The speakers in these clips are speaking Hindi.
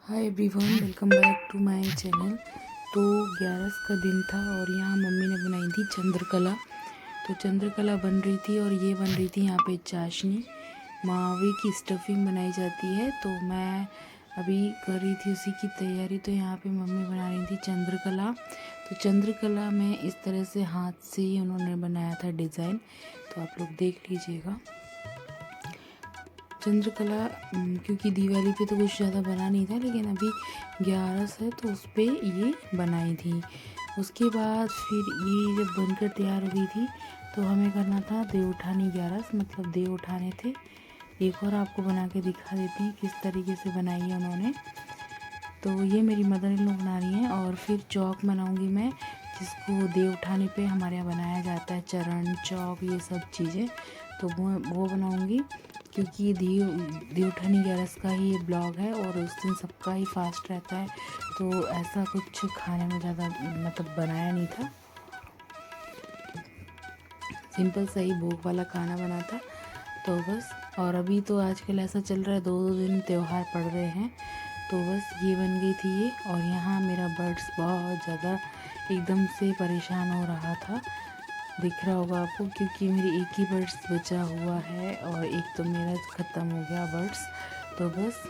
Hi everyone, welcome back to my channel. तो 11 का दिन था और यहाँ मम्मी ने बनाई थी चंद्रकला। तो चंद्रकला बन रही थी और ये बन रही थी यहाँ पे चाशनी। मावे की स्टफिंग बनाई जाती है, तो मैं अभी कर रही थी उसी की तैयारी। तो यहाँ पे मम्मी बना रही थी चंद्रकला। तो चंद्रकला में इस तरह से हाथ से ही उन्होंने बनाया था डिज़ाइन, तो आप लोग देख लीजिएगा। चंद्रकला क्योंकि दिवाली पे तो कुछ ज़्यादा बना नहीं था, लेकिन अभी 11 है तो उस पर ये बनाई थी। उसके बाद फिर ये जब बनकर तैयार हो गई थी तो हमें करना था देव उठानी 11, मतलब देव उठाने थे। एक और आपको बना के दिखा देती हूँ किस तरीके से बनाई है उन्होंने। तो ये मेरी मदर इन लॉ बना रही हैं। और फिर चौक बनाऊंगी मैं, जिसको देव उठाने पे हमारे यहाँ बनाया जाता है, चरण चौक ये सब चीज़ें। तो वो बनाऊंगी, क्योंकि देव उठानी 11 का ही ये ब्लॉग है और उस दिन सबका ही फास्ट रहता है। तो ऐसा कुछ खाने में ज़्यादा मतलब बनाया नहीं था, सिंपल सा ही भोग वाला खाना बना था, तो बस। और अभी तो आजकल ऐसा चल रहा है, 2 दिन त्यौहार पड़ रहे हैं, तो बस ये बन गई थी ये। और यहाँ मेरा बर्ड्स बहुत ज़्यादा एकदम से परेशान हो रहा था, दिख रहा होगा आपको, क्योंकि मेरी एक ही बर्ड्स बचा हुआ है और एक तो मेरा ख़त्म हो गया बर्ड्स। तो बस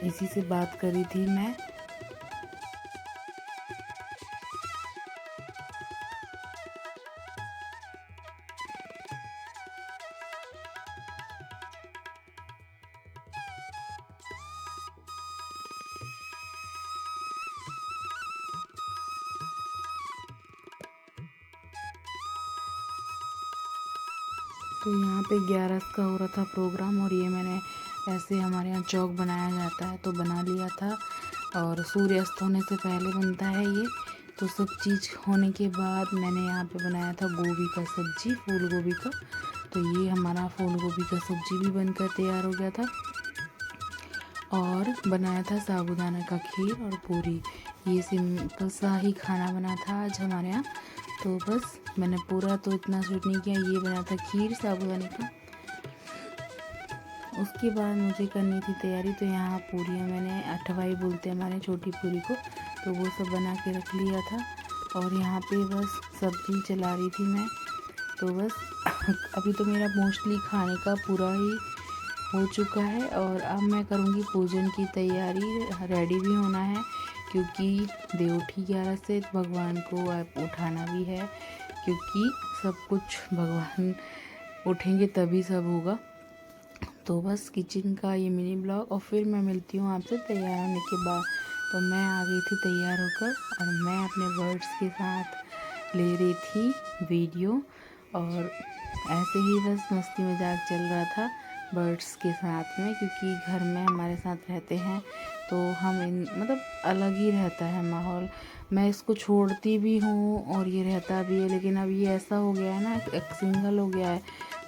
इसी से बात करी थी मैं। तो यहाँ पे 11 का हो रहा था प्रोग्राम, और ये मैंने ऐसे हमारे यहाँ चौक बनाया जाता है तो बना लिया था। और सूर्यास्त होने से पहले बनता है ये। तो सब चीज़ होने के बाद मैंने यहाँ पे बनाया था गोभी का सब्जी, फूल गोभी का। तो ये हमारा फूल गोभी का सब्जी भी बनकर तैयार हो गया था। और बनाया था साबूदाना का खीर और पूरी। ये सिंपल सा ही खाना बना था आज हमारे यहाँ। तो बस मैंने पूरा तो इतना शूट नहीं किया, ये बना था खीर साबूदाने का। उसके बाद मुझे करनी थी तैयारी। तो यहाँ पूरियाँ मैंने अठवाई बोलते हैं हमारे, छोटी पूरी को, तो वो सब बना के रख लिया था। और यहाँ पे बस सब्जी चला रही थी मैं। तो बस अभी तो मेरा मोस्टली खाने का पूरा ही हो चुका है, और अब मैं करूँगी पूजन की तैयारी। रेडी भी होना है, क्योंकि देवउठी 11 से भगवान को उठाना भी है, क्योंकि सब कुछ भगवान उठेंगे तभी सब होगा। तो बस किचन का ये मिनी ब्लॉग, और फिर मैं मिलती हूँ आपसे तैयार होने के बाद। तो मैं आ गई थी तैयार होकर, और मैं अपने बर्ड्स के साथ ले रही थी वीडियो। और ऐसे ही बस मस्ती मजाक चल रहा था बर्ड्स के साथ में, क्योंकि घर में हमारे साथ रहते हैं तो हम मतलब अलग ही रहता है माहौल। मैं इसको छोड़ती भी हूँ और ये रहता भी है, लेकिन अब ये ऐसा हो गया है ना, एक सिंगल हो गया है,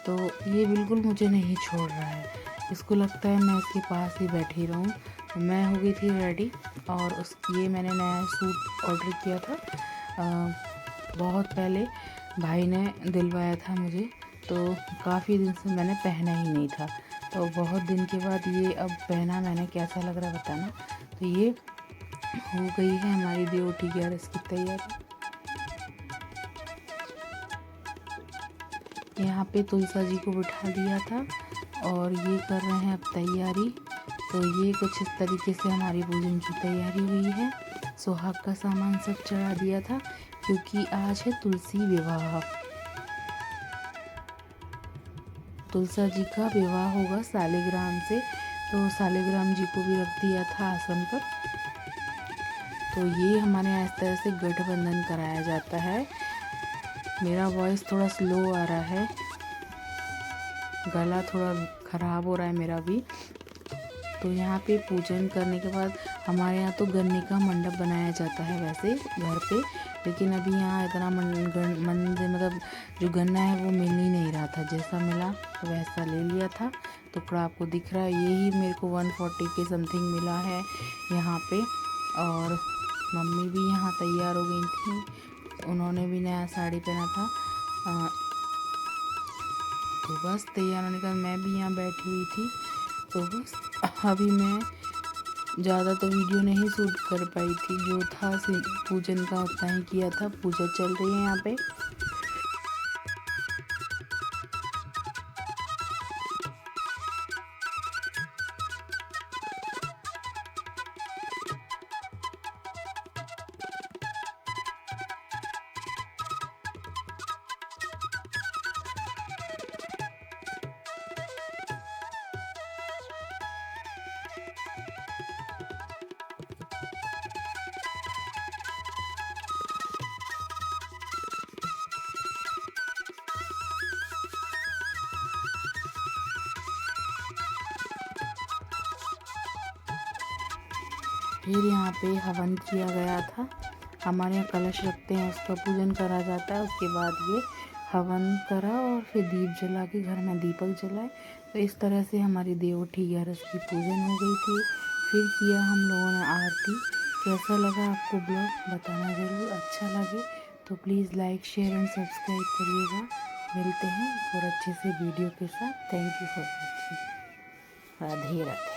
तो ये बिल्कुल मुझे नहीं छोड़ रहा है। इसको लगता है मैं इसके पास ही बैठी रहूँ। तो मैं हो गई थी रेडी, और ये मैंने नया सूट ऑर्डर किया था बहुत पहले, भाई ने दिलवाया था मुझे। तो काफ़ी दिन से मैंने पहना ही नहीं था, तो बहुत दिन के बाद ये अब पहना मैंने, कैसा लग रहा है बताना। तो ये हो गई है हमारी देवउठी 11 की तैयारी। यहाँ पे तुलसा जी को बिठा दिया था और ये कर रहे हैं अब तैयारी। तो ये कुछ इस तरीके से हमारी पूजन की तैयारी हुई है। सुहाग का सामान सब चढ़ा दिया था, क्योंकि आज है तुलसी विवाह। तुलसा जी का विवाह होगा सालिग्राम से, तो सालिग्राम जी को भी रख दिया था आसन पर। तो ये हमारे यहाँ इस तरह से गठबंधन कराया जाता है। मेरा वॉइस थोड़ा स्लो आ रहा है, गला थोड़ा ख़राब हो रहा है मेरा भी। तो यहाँ पे पूजन करने के बाद हमारे यहाँ तो गन्ने का मंडप बनाया जाता है वैसे घर पे, लेकिन अभी यहाँ इतना मंदिर मतलब जो गन्ना है वो मिल ही नहीं रहा था। जैसा मिला तो वैसा ले लिया था। टुकड़ा आपको दिख रहा है, यही मेरे को 140 के समथिंग मिला है यहाँ पे। और मम्मी भी यहाँ तैयार हो गई थी, उन्होंने भी नया साड़ी पहना था। तो बस तैयार होने के बाद मैं भी यहाँ बैठी हुई थी। तो बस अभी मैं ज़्यादा तो वीडियो नहीं शूट कर पाई थी, जो था पूजन का उतना ही किया था। पूजा चल रही है यहाँ पे। फिर यहाँ पे हवन किया गया था। हमारे यहाँ कलश रखते हैं, उसका पूजन करा जाता है। उसके बाद ये हवन करा और फिर दीप जला के घर में दीपक जलाए। तो इस तरह से हमारी देवोठी 11 की पूजन हो गई थी। फिर किया हम लोगों ने आरती। कैसा लगा आपको ब्लॉग बताना ज़रूर। अच्छा लगे तो please like share and subscribe करिएगा। मिलते हैं और अच्छे से वीडियो के साथ। Thank you for watching. Radhe Radhe.